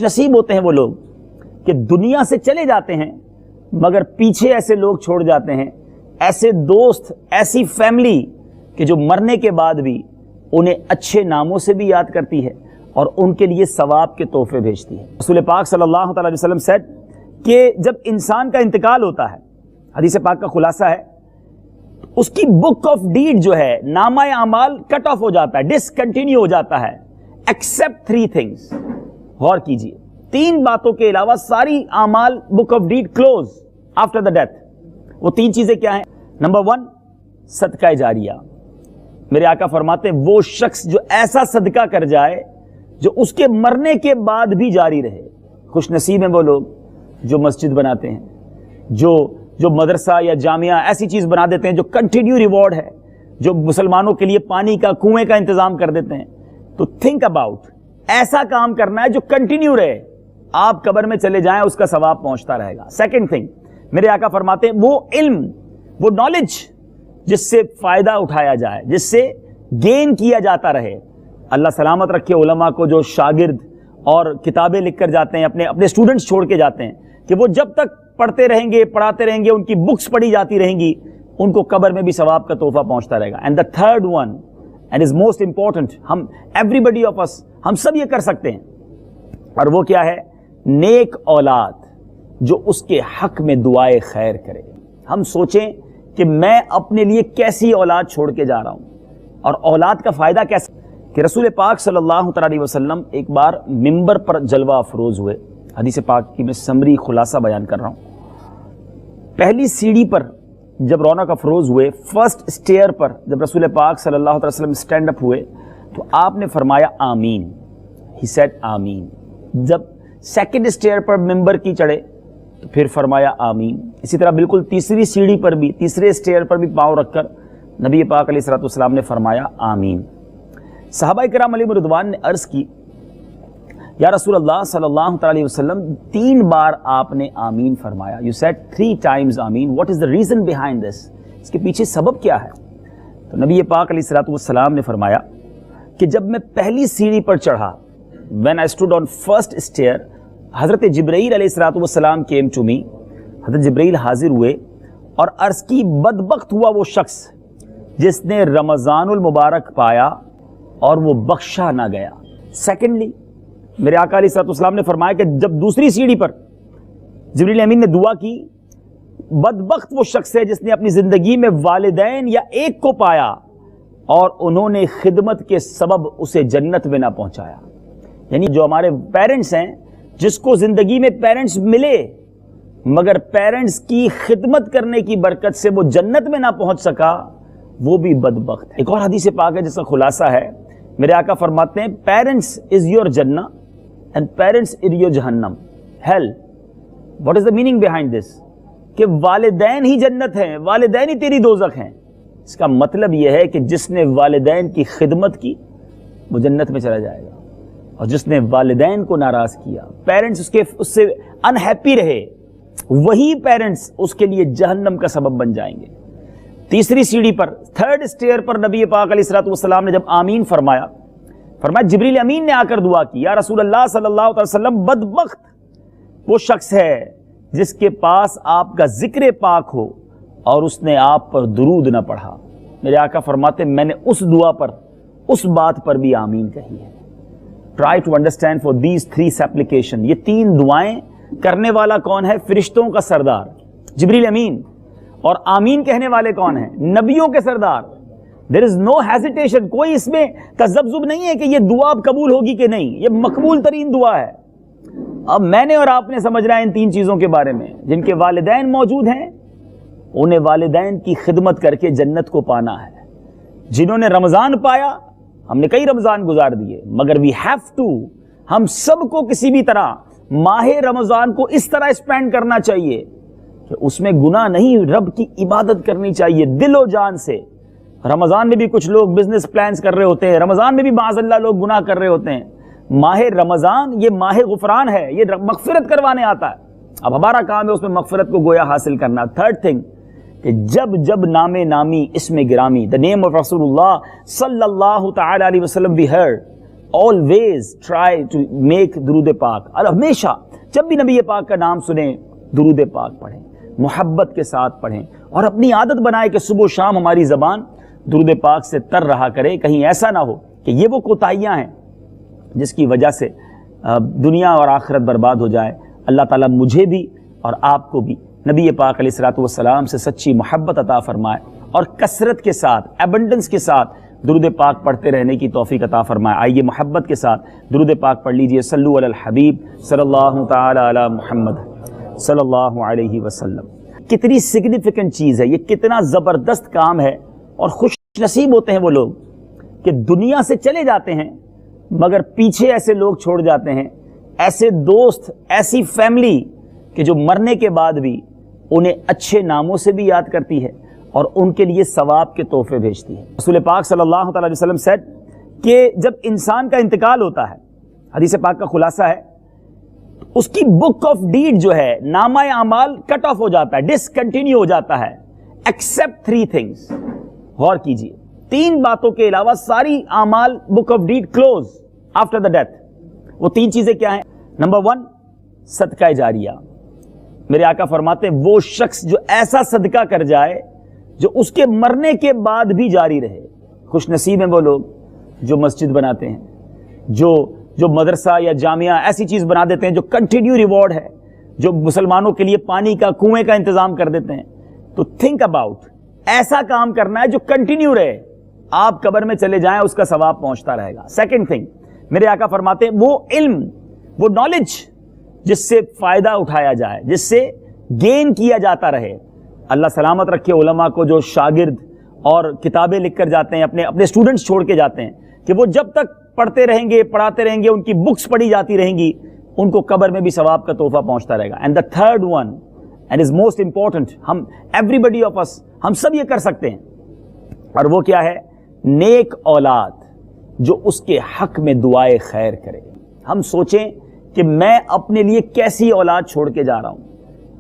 نصیب ہوتے ہیں وہ لوگ کہ دنیا سے چلے جاتے ہیں مگر پیچھے ایسے لوگ چھوڑ جاتے ہیں، ایسے دوست، ایسی فیملی کہ جو مرنے کے بعد بھی انہیں اچھے ناموں سے بھی یاد کرتی ہے اور ان کے لیے ثواب کے تحفے بھیجتی ہے۔ رسول پاک صلی اللہ تعالی وسلم said کہ جب انسان کا انتقال ہوتا ہے، حدیث پاک کا خلاصہ ہے، اس کی بک آف ڈیڈ جو ہے، نامہ اعمال کٹ آف ہو جاتا ہے، ڈسکنٹینیو ہو جاتا ہے، ایکسپٹ 3 things۔ غور کیجئے، 3 باتوں کے علاوہ ساری اعمال book of deed close after the death. وہ 3 چیزیں کیا ہیں؟ نمبر 1 صدقہ جاریہ۔ میرے آقا فرماتے ہیں وہ شخص جو ایسا صدقہ کر جائے جو اس کے مرنے کے بعد بھی جاری رہے۔ خوش نصیب ہیں وہ لوگ جو مسجد بناتے ہیں، جو مدرسہ یا جامعہ ایسی چیز بنا دیتے ہیں جو کنٹینیو ریوارڈ ہے، جو مسلمانوں کے لیے پانی کا، کنویں کا انتظام کر دیتے ہیں۔ تو تھنک اباؤٹ، ایسا کام کرنا ہے جو کنٹینیو رہے، آپ قبر میں چلے جائیں اس کا ثواب پہنچتا رہے گا۔ سیکنڈ تھنگ، میرے آقا فرماتے ہیں وہ علم، وہ نالج جس سے فائدہ اٹھایا جائے، جس سے گین کیا جاتا رہے۔ اللہ سلامت رکھے علماء کو جو شاگرد اور کتابیں لکھ کر جاتے ہیں، اپنے اسٹوڈنٹس چھوڑ کے جاتے ہیں، کہ وہ جب تک پڑھتے رہیں گے، پڑھاتے رہیں گے، ان کی بکس پڑھی جاتی رہیں گی، ان کو قبر میں بھی ثواب کا تحفہ پہنچتا رہے گا۔ And the third one and is most important, ہم ایوری بڈی آف اس، ہم سب یہ کر سکتے ہیں، اور وہ کیا ہے؟ نیک اولاد جو اس کے حق میں دعائے خیر کرے۔ ہم سوچیں کہ میں اپنے لیے کیسی اولاد چھوڑ کے جا رہا ہوں، اور اولاد کا فائدہ کیسے؟ کہ رسول پاک صلی اللہ علیہ وسلم ایک بار ممبر پر جلوہ افروز ہوئے۔ حدیث پاک کی میں سمری خلاصہ بیان کر رہا ہوں۔ پہلی سیڑھی پر جب رونق افروز ہوئے، فرسٹ اسٹیئر پر جب رسول پاک صلی اللہ علیہ وسلم اسٹینڈ اپ ہوئے تو آپ نے فرمایا آمین، ہی سیڈ آمین۔ جب سیکنڈ اسٹیئر پر ممبر کی چڑھے تو پھر فرمایا آمین۔ اسی طرح بالکل تیسری سیڑھی پر بھی، تیسرے اسٹیئر پر بھی پاؤں رکھ کر نبی پاک علیہ الصلوۃ والسلام نے فرمایا آمین۔ صحابہ کرام علیہم رضوان نے عرض کی، یا رسول اللہ صلی اللہ علیہ وسلم 3 بار آپ نے آمین فرمایا، یو سیڈ 3 times آمین، what is the reason behind this? اس کے پیچھے سبب کیا ہے؟ تو نبی پاک علیہ الصلوۃ والسلام نے فرمایا کہ جب میں پہلی سیڑھی پر چڑھا، when I stood on first stair، حضرت جبرائیل علیہ الصلوۃ والسلام came to me، حضرت جبرائیل حاضر ہوئے اور عرض کی بدبخت ہوا وہ شخص جس نے رمضان المبارک پایا اور وہ بخشا نہ گیا۔ سیکنڈلی میرے آقا علیہ الصلوۃ والسلام نے فرمایا کہ جب دوسری سیڑھی پر جبریل امین نے دعا کی، بدبخت وہ شخص ہے جس نے اپنی زندگی میں والدین یا ایک کو پایا اور انہوں نے خدمت کے سبب اسے جنت میں نہ پہنچایا۔ یعنی جو ہمارے پیرنٹس ہیں، جس کو زندگی میں پیرنٹس ملے مگر پیرنٹس کی خدمت کرنے کی برکت سے وہ جنت میں نہ پہنچ سکا، وہ بھی بدبخت ہے۔ ایک اور حدیث پاک ہے جس کا خلاصہ ہے، میرے آقا فرماتے ہیں پیرنٹس از یور جنہ اینڈ پیرنٹس از یور جہنم، hell. What is the meaning behind this? کہ والدین ہی جنت ہیں، والدین ہی تیری دوزخ ہیں۔ اس کا مطلب یہ ہے کہ جس نے والدین کی خدمت کی وہ جنت میں چلا جائے گا، اور جس نے والدین کو ناراض کیا، پیرنٹس اس سے انہیپی رہے، وہی پیرنٹس اس کے لیے جہنم کا سبب بن جائیں گے۔ تیسری سیڑھی پر، تھرڈ اسٹیئر پر نبی پاک علیہ الصلوۃ والسلام نے جب آمین فرمایا، جبریل امین نے آ کر دعا کی، یا رسول اللہ صلی اللہ علیہ وسلم بدبخت وہ شخص ہے جس کے پاس آپ کا ذکر پاک ہو اور اس نے آپ پر درود نہ پڑھا۔ میرے آقا فرماتے میں نے اس دعا پر، اس بات پر بھی آمین کہی ہے۔ Try to understand for these 3 supplication, یہ 3 دعائیں کرنے والا کون ہے؟ فرشتوں کا سردار جبریل امین۔ اور آمین کہنے والے کون ہیں؟ نبیوں کے سردار۔ دیر از نو ہیزیٹیشن، کوئی اس میں تذبذب نہیں ہے کہ یہ دعا اب قبول ہوگی کہ نہیں، یہ مقبول ترین دعا ہے۔ اب میں نے اور آپ نے سمجھنا ہے ان 3 چیزوں کے بارے میں، جن کے والدین موجود ہیں انہیں والدین کی خدمت کر کے جنت کو پانا ہے۔ جنہوں نے رمضان پایا، ہم نے کئی رمضان گزار دیے، مگر وی ہیو ٹو، ہم سب کو کسی بھی طرح ماہ رمضان کو اس طرح اسپینڈ کرنا چاہیے کہ اس میں گناہ نہیں، رب کی عبادت کرنی چاہیے دل و جان سے۔ رمضان میں بھی کچھ لوگ بزنس پلانز کر رہے ہوتے ہیں، رمضان میں بھی معاذ اللہ لوگ گناہ کر رہے ہوتے ہیں۔ ماہ رمضان یہ ماہ غفران ہے، یہ مغفرت کروانے آتا ہے۔ اب ہمارا کام ہے اس میں مغفرت کو گویا حاصل کرنا۔ تھرڈ تھنگ کہ جب نام نامی، اسم گرامی، the name of رسول اللہ صلی اللہ تعالی علیہ وسلم be heard، always try to make درود پاک, اور ہمیشہ جب بھی نبی پاک کا نام سنیں درود پاک پڑھیں, محبت کے ساتھ پڑھیں, اور اپنی عادت بنائے کہ صبح و شام ہماری زبان درود پاک سے تر رہا کرے. کہیں ایسا نہ ہو کہ یہ وہ کوتاہیاں ہیں جس کی وجہ سے دنیا اور آخرت برباد ہو جائے. اللہ تعالیٰ مجھے بھی اور آپ کو بھی نبی پاک علیہ الصلوۃ والسلام سے سچی محبت عطا فرمائے, اور کثرت کے ساتھ, ایبنڈنس کے ساتھ درود پاک پڑھتے رہنے کی توفیق عطا فرمائے. آئیے محبت کے ساتھ درود پاک پڑھ لیجئے. صلو علی الحبیب صلی اللہ تعالی علی محمد صلی اللہ علیہ وسلم. کتنی سگنیفیکنٹ چیز ہے یہ, کتنا زبردست کام ہے, اور خوش نصیب ہوتے ہیں وہ لوگ کہ دنیا سے چلے جاتے ہیں مگر پیچھے ایسے لوگ چھوڑ جاتے ہیں, ایسے دوست, ایسی فیملی کہ جو مرنے کے بعد بھی انہیں اچھے ناموں سے بھی یاد کرتی ہے اور ان کے لیے ثواب کے تحفے بھیجتی ہے. رسول پاک صلی اللہ تعالی علیہ وسلم said کہ جب انسان کا انتقال ہوتا ہے, حدیث پاک کا خلاصہ ہے, اس کی بک آف ڈیڈ جو ہے, نامہ اعمال کٹ آف ہو جاتا ہے, ڈسکنٹینیو ہو جاتا ہے, ایکسپٹ 3 things. غور کیجئے, 3 باتوں کے علاوہ ساری اعمال book of deed close after the death. وہ 3 چیزیں کیا ہیں؟ نمبر 1 صدقہ جاریہ. میرے آقا فرماتے ہیں وہ شخص جو ایسا صدقہ کر جائے جو اس کے مرنے کے بعد بھی جاری رہے. خوش نصیب ہیں وہ لوگ جو مسجد بناتے ہیں, جو مدرسہ یا جامعہ ایسی چیز بنا دیتے ہیں جو کنٹینیو ریوارڈ ہے, جو مسلمانوں کے لیے پانی کا, کنویں کا انتظام کر دیتے ہیں. تو تھنک اباؤٹ, ایسا کام کرنا ہے جو کنٹینیو رہے, آپ قبر میں چلے جائیں اس کا ثواب پہنچتا رہے گا. سیکنڈ تھنگ, میرے آقا فرماتے ہیں وہ علم, وہ نالج جس سے فائدہ اٹھایا جائے, جس سے گین کیا جاتا رہے. اللہ سلامت رکھے علماء کو جو شاگرد اور کتابیں لکھ کر جاتے ہیں, اپنے اسٹوڈنٹس چھوڑ کے جاتے ہیں, کہ وہ جب تک پڑھتے رہیں گے, پڑھاتے رہیں گے, ان کی بکس پڑھی جاتی رہیں گی, ان کو قبر میں بھی ثواب کا تحفہ پہنچتا رہے گا. And the third one and is most important, ہم ایوری بڈی آف اس, ہم سب یہ کر سکتے ہیں, اور وہ کیا ہے؟ نیک اولاد جو اس کے حق میں دعائے خیر کرے. ہم سوچیں کہ میں اپنے لیے کیسی اولاد چھوڑ کے جا رہا ہوں,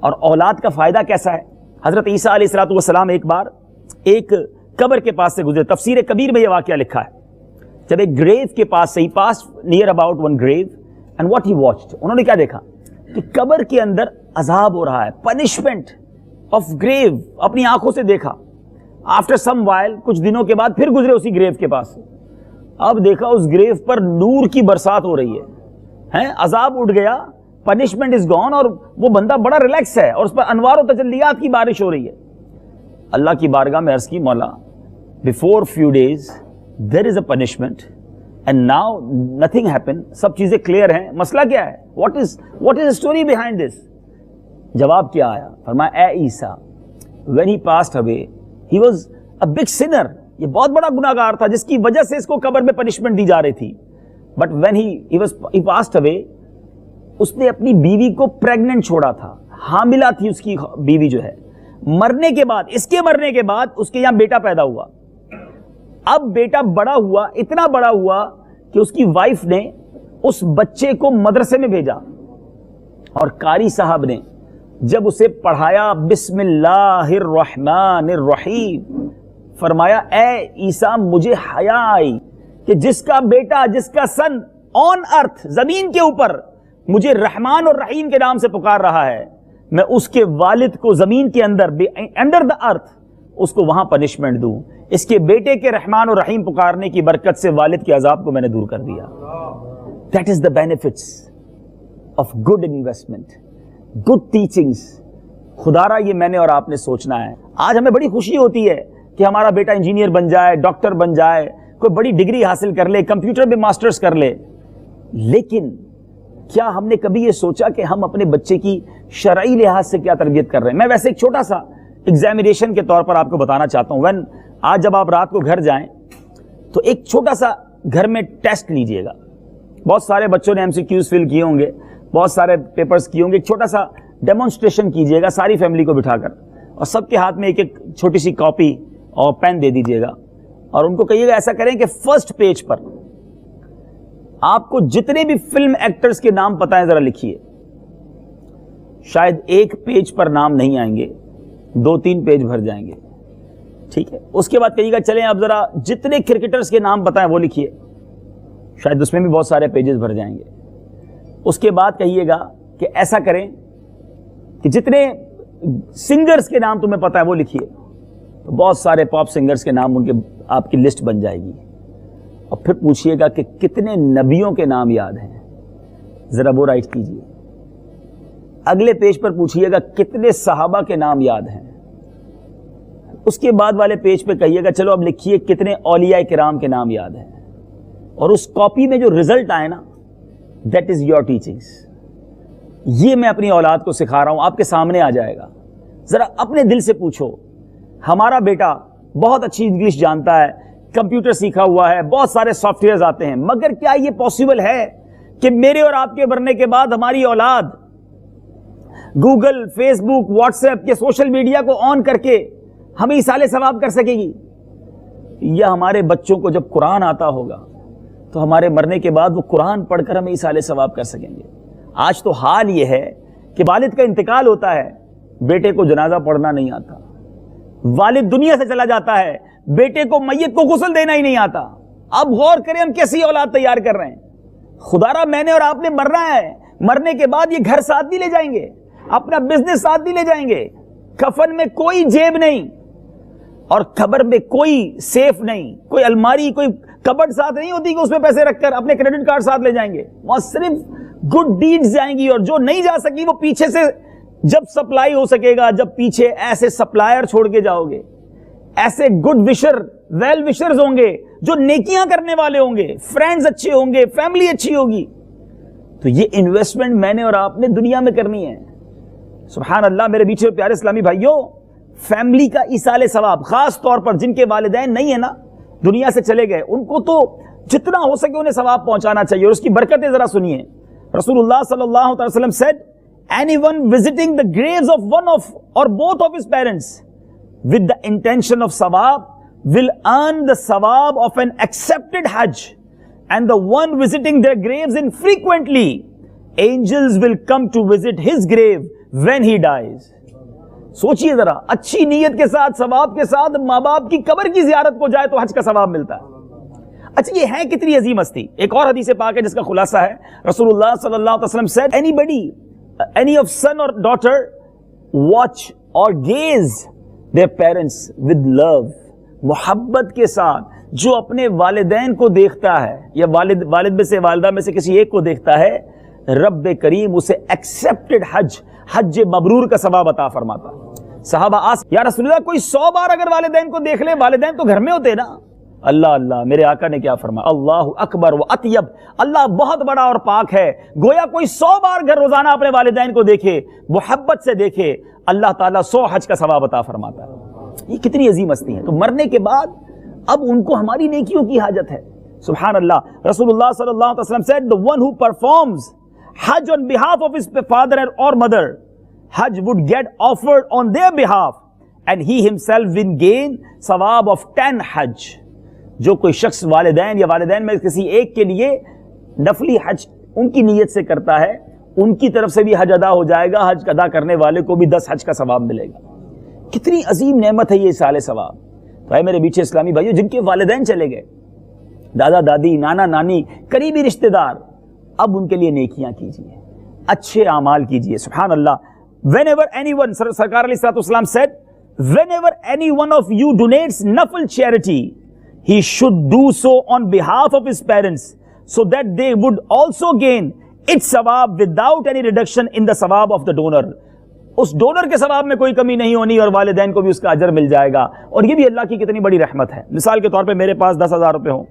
اور اولاد کا فائدہ کیسا ہے. حضرت عیسیٰ علیہ الصلوۃ والسلام ایک بار ایک قبر کے پاس سے گزرے. تفسیر کبیر میں یہ واقعہ لکھا ہے, جب ایک گریو کے پاس سے, he pass near about one grave, and what he watched, انہوں نے کیا دیکھا کہ قبر کے اندر عذاب ہو رہا ہے, پنشمنٹ آف گریو, اپنی آنکھوں سے دیکھا. آفٹر سم وائل, کچھ دنوں کے بعد پھر گزرے اسی گریو کے پاس سے, اب دیکھا اس گریو پر نور کی برسات ہو رہی ہے, عذاب اٹھ گیا, پنشمنٹ از گون, اور وہ بندہ بڑا ریلیکس ہے, اور اس پر انوار و تجلیات کی بارش ہو رہی ہے. اللہ کی بارگاہ میں عرض کی, مولا before few days there is a punishment and now nothing happened, سب چیزیں کلیئر ہیں, مسئلہ کیا ہے, what is the story behind this. جواب کیا آیا؟ فرمایا اے عیسیٰ, when he passed away he was a big sinner, یہ بہت بڑا گناہگار تھا جس کی وجہ سے اس کو قبر میں پنشمنٹ دی جا رہی تھی. but when he passed away, اس نے اپنی بیوی کو پریگننٹ چھوڑا تھا, حاملہ تھی اس کی بیوی جو ہے. مرنے کے بعد, اس کے مرنے کے بعد اس کے یہاں بیٹا پیدا ہوا. اب بیٹا بڑا ہوا, اتنا بڑا ہوا کہ اس کی وائف نے اس بچے کو مدرسے میں بھیجا, اور قاری صاحب نے جب اسے پڑھایا بسم اللہ الرحمن الرحیم, فرمایا اے عیسیٰ مجھے حیا آئی کہ جس کا بیٹا, جس کا سن آن ارتھ, زمین کے اوپر مجھے رحمان اور رحیم کے نام سے پکار رہا ہے, میں اس کے والد کو زمین کے اندر, انڈر دا ارتھ, اس کو وہاں پنشمنٹ دوں. اس کے بیٹے کے رحمان اور رحیم پکارنے کی برکت سے والد کے عذاب کو میں نے دور کر دیا. That is the benefits of good investment, good teachings. خدا را یہ میں نے اور آپ نے سوچنا ہے. آج ہمیں بڑی خوشی ہوتی ہے کہ ہمارا بیٹا انجینئر بن جائے, ڈاکٹر بن جائے, کوئی بڑی ڈگری حاصل کر لے, کمپیوٹر میں ماسٹرز کر لے, لیکن کیا ہم نے کبھی یہ سوچا کہ ہم اپنے بچے کی شرعی لحاظ سے کیا تربیت کر رہے ہیں؟ میں ویسے ایک چھوٹا سا ایگزامینیشن کے طور پر آپ کو بتانا چاہتا ہوں. آج جب آپ رات کو گھر جائیں تو ایک چھوٹا سا گھر میں ٹیسٹ لیجئے گا. بہت سارے بچوں نے MCQs فل کیے ہوں گے, بہت سارے پیپرز کیے ہوں گے. ایک چھوٹا سا ڈیمونسٹریشن کیجئے گا ساری فیملی کو بٹھا کر, اور سب کے ہاتھ میں ایک ایک چھوٹی سی کاپی اور پین دے دیجئے گا, اور ان کو کہیے گا ایسا کریں کہ فرسٹ پیج پر آپ کو جتنے بھی فلم ایکٹرز کے نام پتہ ہیں ذرا لکھیے. شاید ایک پیج پر نام نہیں آئیں گے, 2-3 پیج بھر جائیں گے, ٹھیک ہے. اس کے بعد کہیے گا چلیں اب ذرا جتنے کرکٹرز کے نام پتہ ہیں وہ لکھیے. شاید اس میں بھی بہت سارے پیجز بھر جائیں گے. اس کے بعد کہیے گا کہ ایسا کریں کہ جتنے سنگرز کے نام تمہیں پتہ ہے وہ لکھیے. تو بہت سارے پاپ سنگرز کے نام ان کے آپ کی لسٹ بن جائے گی. اور پھر پوچھئے گا کہ کتنے نبیوں کے نام یاد ہیں, ذرا وہ رائٹ کیجئے. اگلے پیج پر پوچھئے گا کتنے صحابہ کے نام یاد ہیں. اس کے بعد والے پیج پہ کہیے گا چلو اب لکھیے کتنے اولیاء کرام کے نام یاد ہیں. اور اس کاپی میں جو رزلٹ آئے نا, دیٹ از یور ٹیچنگز. یہ میں اپنی اولاد کو سکھا رہا ہوں, آپ کے سامنے آ جائے گا. ذرا اپنے دل سے پوچھو, ہمارا بیٹا بہت اچھی انگلش جانتا ہے, کمپیوٹر سیکھا ہوا ہے, بہت سارے سافٹ ویئرز آتے ہیں, مگر کیا یہ پاسبل ہے کہ میرے اور آپ کے مرنے کے بعد ہماری اولاد گوگل, فیس بک, واٹس ایپ کے سوشل میڈیا کو آن کر کے ہمیں ایصال ثواب کر سکے گی؟ یا ہمارے بچوں کو جب قرآن آتا ہوگا تو ہمارے مرنے کے بعد وہ قرآن پڑھ کر ہمیں ایصال ثواب کر سکیں گے؟ آج تو حال یہ ہے کہ والد کا انتقال ہوتا ہے, بیٹے کو جنازہ پڑھنا نہیں آتا. والد دنیا سے چلا جاتا ہے, بیٹے کو میت کو غسل دینا ہی نہیں آتا. اب غور کریں ہم کیسی اولاد تیار کر رہے ہیں. خدا را میں نے اور آپ نے مرنا ہے, مرنے کے بعد یہ گھر ساتھ نہیں لے جائیں گے, اپنا بزنس ساتھ نہیں لے جائیں گے, کفن میں کوئی جیب نہیں, اور قبر میں کوئی سیف نہیں, کوئی الماری, کوئی کبڈ ساتھ نہیں ہوتی کہ اس میں پیسے رکھ کر اپنے کریڈٹ کارڈ ساتھ لے جائیں گے. وہاں صرف گڈ ڈیڈز جائیں گی, اور جو نہیں جا سکی وہ پیچھے سے جب سپلائی ہو سکے گا, جب پیچھے ایسے سپلائر چھوڑ کے جاؤ گے, ایسے گڈ وشر, ویل وشرز ہوں گے جو نیکیاں کرنے والے ہوں گے, فرینڈز اچھے ہوں گے, فیملی اچھی ہوگی. تو یہ انویسٹمنٹ میں نے اور آپ نے دنیا میں کرنی ہے. سبحان اللہ میرے بیچ پیارے اسلامی بھائیوں, فیملی کا ایصال ثواب, خاص طور پر جن کے والدین نہیں ہیں نا, دنیا سے چلے گئے, ان کو تو جتنا ہو سکے انہیں ثواب پہنچانا چاہیے. اور اس کی برکتیں ذرا سنیے. رسول اللہ صلی اللہ علیہ وسلم said, anyone visiting the graves of one of or both of his parents with the intention of sawab will earn the sawab of an accepted hajj, and the one visiting their graves infrequently, angels will come to visit his grave when he dies. سوچئے ذرا, اچھی نیت کے ساتھ, ثواب کے ساتھ ماں باپ کی قبر کی زیارت کو جائے تو حج کا ثواب ملتا ہے. اچھا یہ ہے کتنی عظیم ہستی. ایک اور حدیث پاک ہے جس کا خلاصہ ہے, رسول اللہ صلی اللہ علیہ وسلم said, anybody, any of son or daughter watch or gaze their parents with love, محبت کے ساتھ جو اپنے والدین کو دیکھتا ہے, یا والد میں سے, والدہ میں سے کسی ایک کو دیکھتا ہے, رب کریم اسے ایکسپٹڈ حج مبرور کا ثواب عطا فرماتا. صحابہ یا رسول اللہ کوئی 100 بار اگر والدین کو دیکھ لے, والدین تو گھر میں ہوتے نا. اللہ اللہ, میرے آقا نے کیا فرمایا, اللہ اکبر و اطیب, اللہ بہت بڑا اور پاک ہے. گویا کوئی 100 بار گھر روزانہ اپنے والدین کو دیکھے, محبت سے دیکھے, اللہ تعالیٰ 100 حج کا ثواب عطا فرماتا ہے. یہ کتنی عظیم ہستی ہے. تو مرنے کے بعد اب ان کو ہماری نیکیوں کی حاجت ہے. سبحان اللہ. رسول اللہ صلی اللہ علیہ وسلم said, the one who performs Hajj on behalf of his father or mother, Hajj would get offered on their behalf, and he himself will gain ثواب of 10 Hajj. جو کوئی شخص والدین یا والدین میں کسی ایک کے لیے نفلی حج ان کی نیت سے کرتا ہے, ان کی طرف سے بھی حج ادا ہو جائے گا, حج ادا کرنے والے کو بھی 10 حج کا ثواب ملے گا. کتنی عظیم نعمت ہے یہ ایصال ثواب. تو اے میرے بیچے اسلامی بھائیو, جن کے والدین چلے گئے, دادا دادی, نانا نانی, قریبی رشتہ دار, اب ان کے لیے نیکیاں کیجیے, اچھے اعمال کیجیے. سبحان اللہ. whenever anyone, سرکار علیہ الصلوۃ والسلام said, whenever any one of you donates nafil charity, he should do so on behalf of his parents, so that they would also gain its ثواب without any reduction in the ثواب of the donor. اس donor کے ثواب میں کوئی کمی نہیں ہونی, اور والدین کو بھی اس کا اجر مل جائے گا. اور یہ بھی اللہ کی کتنی بڑی رحمت ہے. مثال کے طور پہ میرے پاس 10,000 روپے ہوں,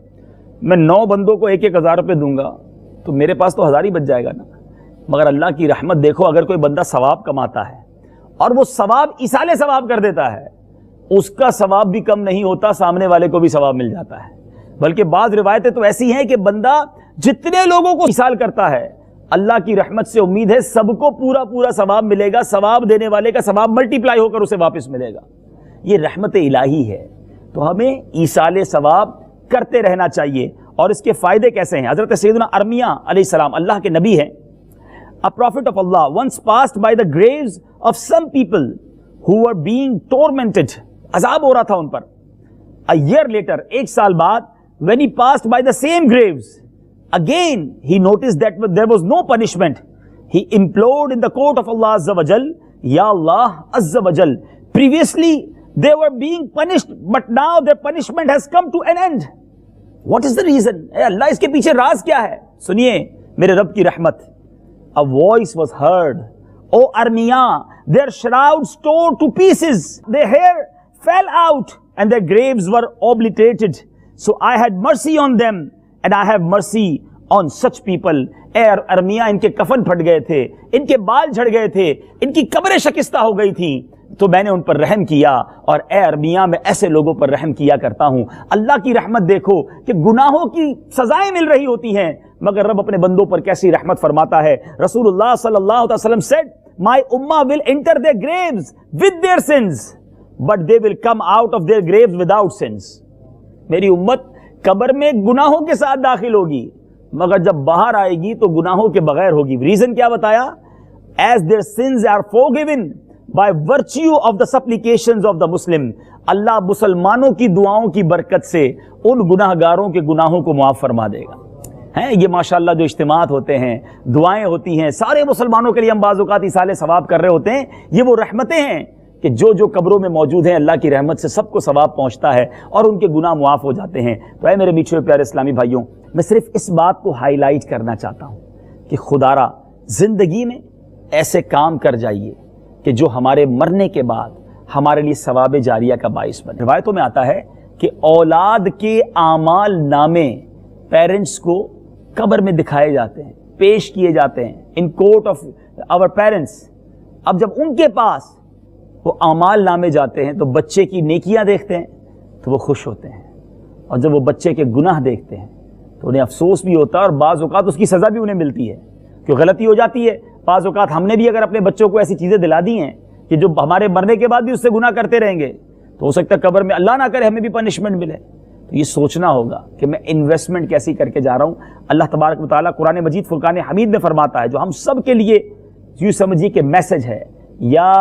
میں 9 بندوں کو 1,000 روپے دوں گا, تو میرے پاس تو 1000 ہی بچ جائے گا نا. مگر اللہ کی رحمت دیکھو, اگر کوئی بندہ ثواب کماتا ہے اور وہ ثواب ایصال ثواب کر دیتا ہے, اس کا ثواب بھی کم نہیں ہوتا, سامنے والے کو بھی ثواب مل جاتا ہے. بلکہ بعض روایتیں تو ایسی ہیں کہ بندہ جتنے لوگوں کو ایصال کرتا ہے, اللہ کی رحمت سے امید ہے سب کو پورا ثواب ملے گا, ثواب دینے والے کا ثواب ملٹی پلائی ہو کر اسے واپس ملے گا. یہ رحمت الہی ہے. تو ہمیں ایصال ثواب کرتے رہنا چاہیے. اور اس کے فائدے کیسے ہیں؟ حضرت سیدنا ارمیہ علیہ السلام اللہ کے نبی ہیں. A prophet of Allah once passed by the graves of some people who were being tormented. عذاب ہو رہا تھا ان پر. A year later, 1 سال بعد, when he passed by the same graves, again he noticed that there was no punishment. He implored in the court of Allah Azza wa Jal, Ya Allah Azza wa Jal, previously they were being punished, but now their punishment has come to an end. What is the reason? Allah, iske piche raaz kya hai? Suniye mere Rabb ki rahmat. A voice was heard, O Armiya, their shrouds tore to pieces, their hair fell out, and their graves were obliterated. So I had mercy on them, and I have mercy on such people. اے ارمیہ، ان کے کفن پھٹ گئے تھے، ان کے بال جھڑ گئے تھے، ان کی قبریں شکستہ ہو گئی تھیں، تو میں نے ان پر رحم کیا، اور اے ارمیہ میں ایسے لوگوں پر رحم کیا کرتا ہوں۔ اللہ کی رحمت دیکھو کہ گناہوں کی سزائیں مل رہی ہوتی ہیں، مگر رب اپنے بندوں پر کیسی رحمت فرماتا ہے۔ رسول اللہ صلی اللہ علیہ وسلم said, My ummah will enter their graves with their sins, but they will come out of their graves without sins. میری امت قبر میں گناہوں کے ساتھ داخل ہوگی، مگر جب باہر آئے گی تو گناہوں کے بغیر ہوگی۔ ریزن کیا بتایا؟ As their sins are forgiven by virtue of the supplications of the Muslim. اللہ مسلمانوں کی دعاؤں کی برکت سے ان گناہگاروں کے گناہوں کو معاف فرما دے گا۔ یہ ماشاءاللہ جو اجتماعات ہوتے ہیں، دعائیں ہوتی ہیں، سارے مسلمانوں کے لیے ہم بعض اوقات ایصال ثواب کر رہے ہوتے ہیں، یہ وہ رحمتیں ہیں کہ جو قبروں میں موجود ہیں، اللہ کی رحمت سے سب کو ثواب پہنچتا ہے اور ان کے گناہ معاف ہو جاتے ہیں۔ تو اے میرے میٹھے پیارے اسلامی بھائیوں، میں صرف اس بات کو ہائی لائٹ کرنا چاہتا ہوں کہ خدا را زندگی میں ایسے کام کر جائیے کہ جو ہمارے مرنے کے بعد ہمارے لیے ثواب جاریہ کا باعث بنے۔ روایتوں میں آتا ہے کہ اولاد کے اعمال نامے پیرنٹس کو قبر میں دکھائے جاتے ہیں، پیش کیے جاتے ہیں in court of our parents. اب جب ان کے پاس وہ اعمال نامے جاتے ہیں تو بچے کی نیکیاں دیکھتے ہیں تو وہ خوش ہوتے ہیں، اور جب وہ بچے کے گناہ دیکھتے ہیں تو انہیں افسوس بھی ہوتا ہے، اور بعض اوقات اس کی سزا بھی انہیں ملتی ہے کہ غلطی ہو جاتی ہے۔ بعض اوقات ہم نے بھی اگر اپنے بچوں کو ایسی چیزیں دلا دی ہیں کہ جو ہمارے مرنے کے بعد بھی اس سے گناہ کرتے رہیں گے تو ہو سکتا ہے قبر میں اللہ نہ کرے ہمیں بھی پنشمنٹ ملے۔ تو یہ سوچنا ہوگا کہ میں انویسٹمنٹ کیسی کر کے جا رہا ہوں۔ اللہ تبارک و تعالیٰ قرآن مجید فرقان حمید میں فرماتا ہے، جو ہم سب کے لیے یوں سمجھیے کہ میسج ہے، یا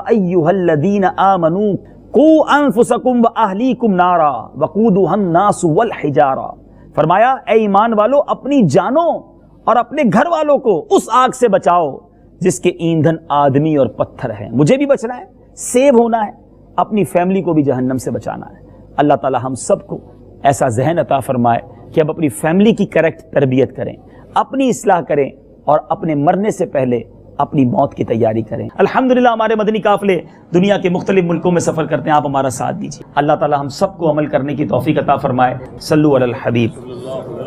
ایھا الذین آمنوا قوا انفسکم واہلیکم نارا وقودھا الناس والحجارہ۔ فرمایا اے ایمان والو، اپنی جانوں اور اپنے گھر والوں کو اس آگ سے بچاؤ جس کے ایندھن آدمی اور پتھر ہیں۔ مجھے بھی بچنا ہے، سیو ہونا ہے، اپنی فیملی کو بھی جہنم سے بچانا ہے۔ اللہ تعالی ہم سب کو ایسا ذہن عطا فرمائے کہ اب اپنی فیملی کی کریکٹ تربیت کریں، اپنی اصلاح کریں، اور اپنے مرنے سے پہلے اپنی موت کی تیاری کریں۔ الحمدللہ ہمارے مدنی قافلے دنیا کے مختلف ملکوں میں سفر کرتے ہیں، آپ ہمارا ساتھ دیجیے۔ اللہ تعالی ہم سب کو عمل کرنے کی توفیق عطا فرمائے۔ صلو علی الحبیب۔